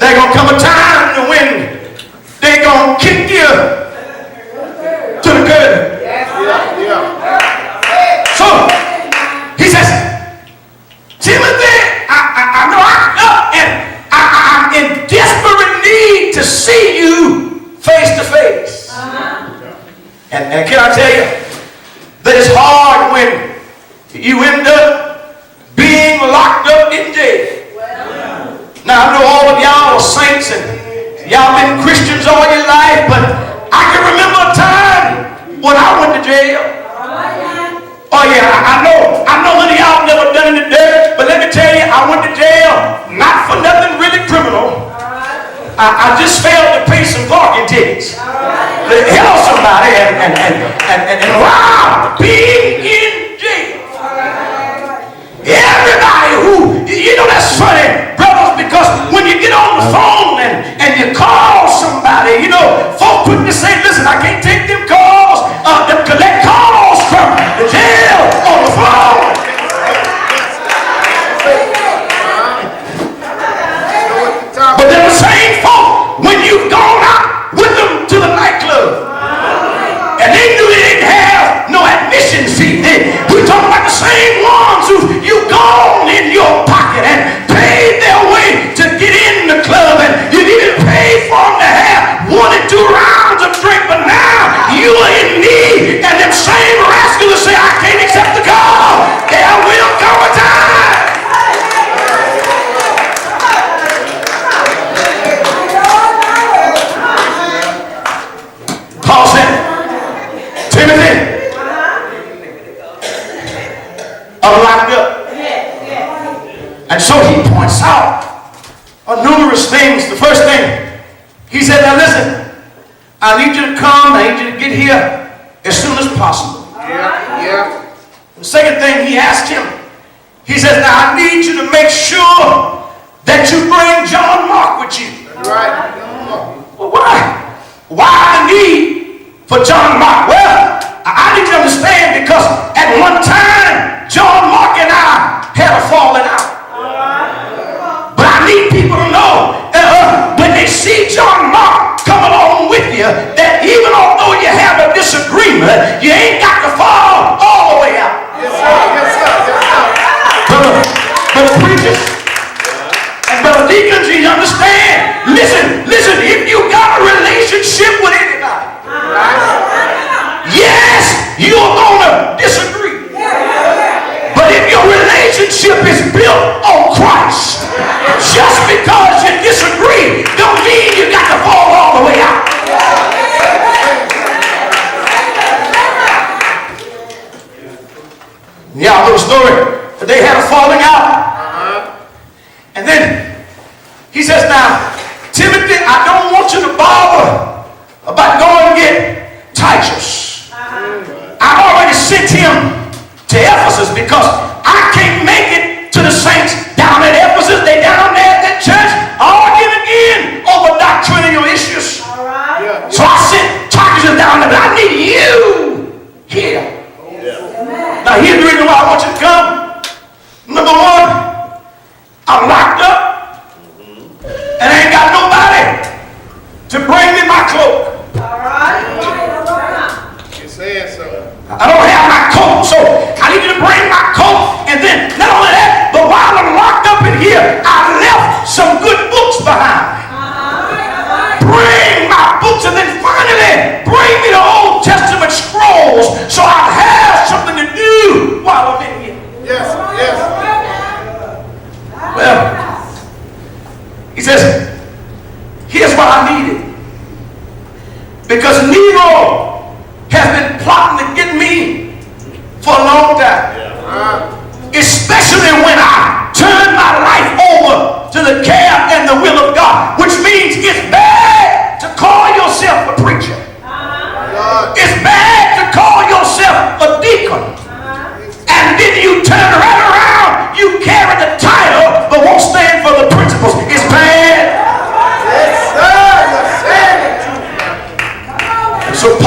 There's going to come a time when they're going to kick you to the curb. So, he says, Timothy, I know I'm up and I'm in desperate need to see you face to face. And can I tell you that it's hard when you end up being locked up in jail. Now, I know all of y'all are saints and y'all been Christians all your life, but I can remember a time when I went to jail. Oh yeah, I know none of y'all never done in the dirt, but let me tell you, I went to jail not for nothing really criminal. I just failed to pay some parking tickets. Help somebody and wow, being in jail. Everybody who, you know, that's funny, brothers, because when you get on the phone and you call somebody, you know, folk quick to say, listen, I can't take them calls, collect calls from the jail on the phone. But they're the same folk when you've gone out with them to the nightclub. And they knew they didn't have no admission fee. We're talking about the same ones who you gone in your pocket and paid their way to get in the club, and you even paid for them to have 1 and 2 rounds of drink, but now you are in need, and them same rascals say, I can't accept the call. There will come a time. Paul said, Timothy, I'm locked up. And so he points out numerous things. The first thing, he said, now listen, I need you to come, I need you to get here as soon as possible. The second thing he asked him, he says, now I need you to make sure that you bring John Mark with you. Well, why? Why the need for John Mark? Well, I need you to understand, because at one time, John Mark and I had a falling out. But I need people to know that when they see John Mark come along with you, that even although you have a disagreement, you ain't got to fall all the way out. Yes, sir. Yes, sir. Yes, sir. Brother preachers and brother deacons, you understand? Listen, if you got a relationship with anybody, yes, you're going to disagree. But if your relationship is built on Christ, just because you disagree don't mean you got to fall all the way out. Yeah, I know the story. They had a falling out. And then he says, now, Timothy, I don't want you to bother about going to get Titus. I've already sent him to Ephesus because I can't make it to the saints down at Ephesus. They down there at that church arguing again over doctrinal issues. So I sent Titus down there, but I need you here. Now here's the reason why I want you to come. Number one, I'm locked up and I ain't got nobody to bring me my cloak. It says so. I don't have my coat, so I need you to bring my coat. And then not only that, but while I'm locked up in here, I left some good books behind. Bring my books, and then finally bring me the Old Testament scrolls so I have something to do while I'm in here. Yes, yes. Well, he says, here's what I needed. Because Nero has been plotting to get me for a long time. Especially when I turn my life over to the care and the will of God. Which means it's bad to call yourself a preacher. It's bad to call yourself a deacon. And then you turn right around, you carry the title, but won't stand for the principles. It's bad. Yes, sir. Yes, sir. And so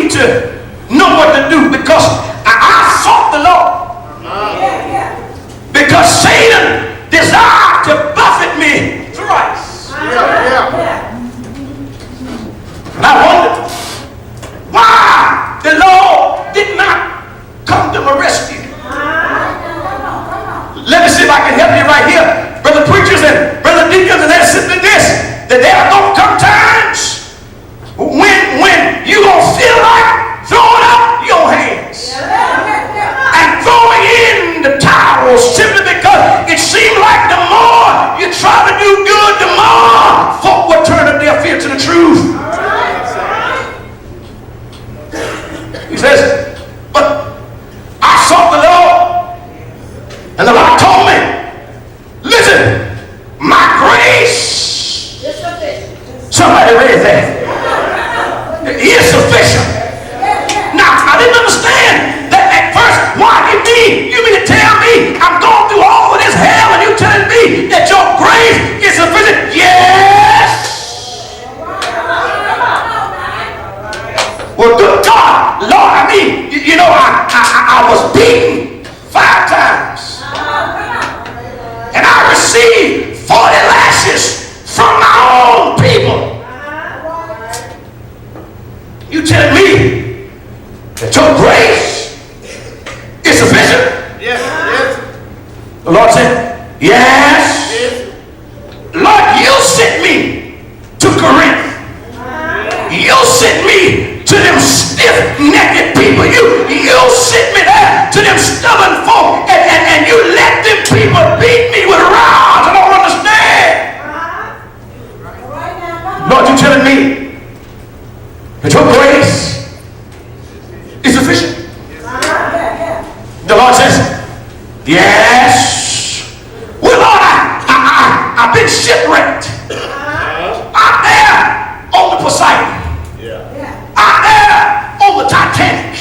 need to know what to do, because I sought the Lord. Because Satan desired to buffet me thrice. And I wondered why the Lord did not come to my rescue. Let me see if I can help you right here. Brother preachers and brother deacons, and they're sitting in this, that there are going to come times when you going to feel like throwing up your hands and throwing in the towels, simply because it seems like the more you try to do good, the more folk will turn a deaf ear to the truth. He says, but I sought the Lord, and the Lord told me, listen, my grace, somebody raise that, is sufficient. Now, I didn't understand that at first. Why you mean to tell me I'm going through all of this hell and you telling me that your grace is sufficient? Yes. Well, good God, Lord, I mean, I was beaten 5 times. And I received 40 lashes from my own people. You telling me that your grace is sufficient? Yes. The Lord said, yes. Lord, you sent me to Corinth. You sent me to them stiff-necked people. You sent me there to them stubborn folk, and you let them people beat me with rods. I don't understand. Lord, you telling me that your grace is sufficient? The Lord says, yes. Well, Lord, I've been shipwrecked out there on the Poseidon, out there on the Titanic,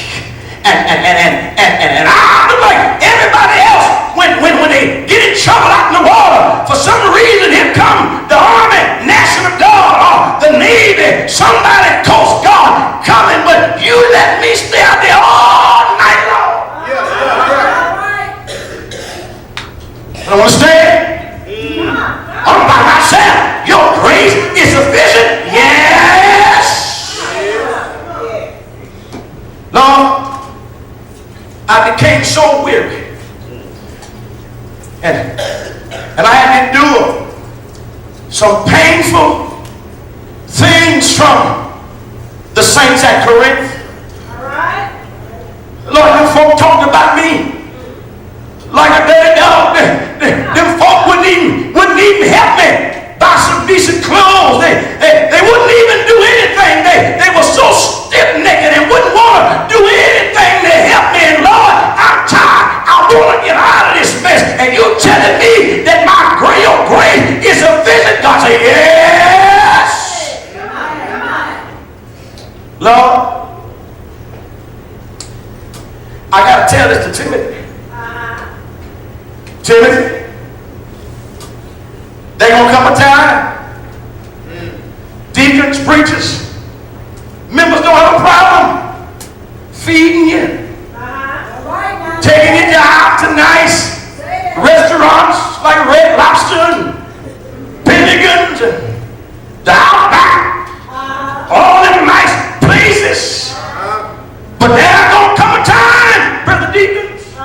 and I look like everybody else when they get in trouble out in the water. For some reason, here come the Army, National Guard, or the Navy, somebody, Coast Guard coming, but you let me stay out there all night long. I don't understand. I'm by myself. Your grace is sufficient. Yes. Lord, I became so weary. And I had to endure some painful things from the saints at Corinth. Lord, them folk talked about me like a dirty dog. Them folk wouldn't even help me buy some decent clothes. They wouldn't even do anything. They were so stiff-necked and wouldn't want to do anything to help me. And Lord, I'm tired. I want to get out of this mess. And you telling me that your grace is sufficient? God said, yes. Lord, I got to tell this to Timothy. Timothy, there's going to come a time, deacons, preachers, members don't have a problem feeding you, taking you out to nice restaurants like Red Lobster and Pentagon's and the Outback, all them nice places. But there's going to come a time, brother deacons,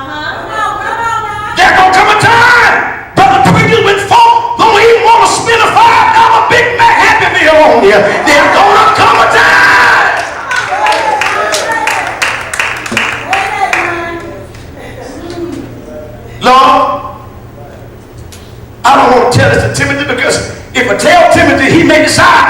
there's going to come a time, brother preachers, when folk don't even want to spend a $5 Big Mac Happy Meal on you. There's going to come a time. Lord, I don't want to tell this to Timothy, because if I tell Timothy, he may decide